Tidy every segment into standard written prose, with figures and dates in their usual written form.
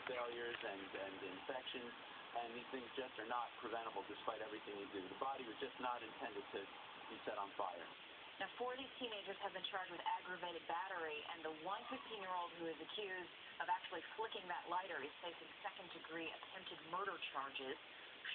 failures and infections, and these things just are not preventable despite everything you do. The body was just not intended to be set on fire. Now, 4 of these teenagers have been charged with aggravated battery, and the one 15-year-old who is accused of actually flicking that lighter is facing second-degree attempted murder charges.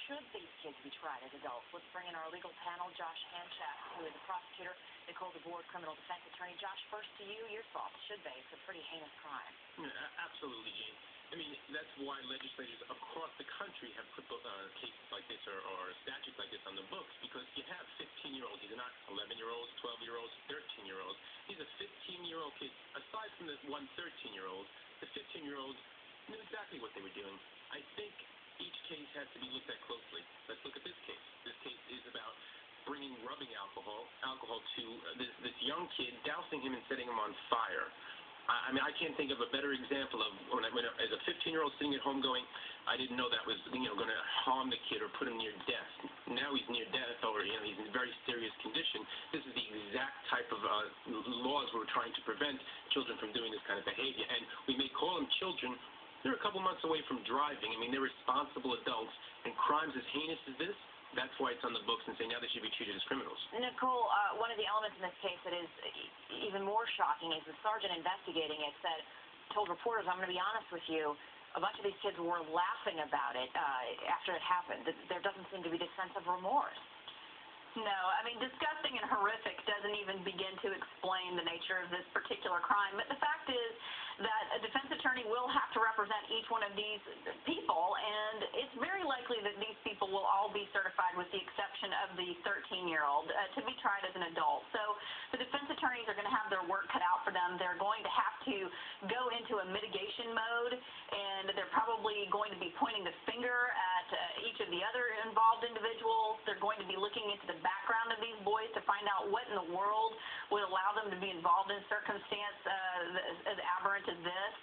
Should these kids be tried as adults? Let's bring in our legal panel, Josh Hanchak, who is a prosecutor, Nicole DeBoer, criminal defense attorney. Josh, first to you, your thoughts. Should they? It's a pretty heinous crime. Yeah, absolutely, Jane. I mean, that's why legislators across the country have put cases like this or statutes like this on the books, because you have 15-year-olds. These are not 11-year-olds, 12-year-olds, 13-year-olds. These are 15-year-old kids. Aside from the one 13-year-old, the 15-year-olds knew exactly what they were doing. I think each case has to be looked at closely. Let's look at this case. This case is about bringing rubbing alcohol to this young kid, dousing him and setting him on fire. I mean, I can't think of a better example of when as a 15-year-old sitting at home going, I didn't know that was going to harm the kid or put him near death. Now he's near death, or he's in very serious condition. This is the exact type of laws we're trying to prevent children from doing this kind of behavior. And we may call them children. They're a couple months away from driving. I mean, they're responsible adults, and crimes as heinous as this, that's why it's on the books and say now they should be treated as criminals. Nicole, one of the elements in this case that is even more shocking is the sergeant investigating it told reporters, I'm going to be honest with you, a bunch of these kids were laughing about it after it happened. There doesn't seem to be this sense of remorse. No, I mean, disgusting and horrific doesn't even begin to explain the nature of this particular crime. But the fact is that a defense attorney will have to represent each one of these people, and it's very likely that these people will all be certified, with the exception of the 13-year-old, to be tried as an adult. So the defense attorneys are going to have their work cut out for them. They're going to have to go into a mitigation mode, and they're probably going to be pointing the finger at each of the other involved individuals. They're going to be looking into the background of these boys to find out what in the world would allow them to be involved in a circumstance as aberrant as this,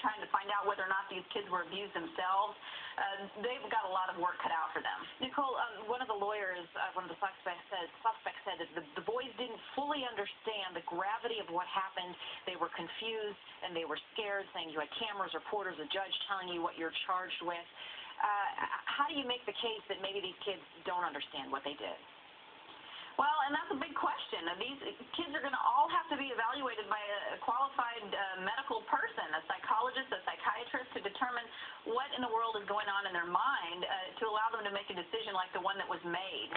trying to find out whether or not these kids were abused themselves. They've got a lot of work cut out for them. Nicole, one of the lawyers, one of the suspects said that the boys didn't fully understand the gravity of what happened. They were confused and they were scared, saying you had cameras, reporters, a judge telling you what you're charged with. How do you make the case that maybe these kids don't understand what they did? Well, and that's a big question. These kids are going to all have to be evaluated by a qualified medical person, a psychologist, a psychiatrist, to determine what in the world is going on in their mind to allow them to make a decision like the one that was made.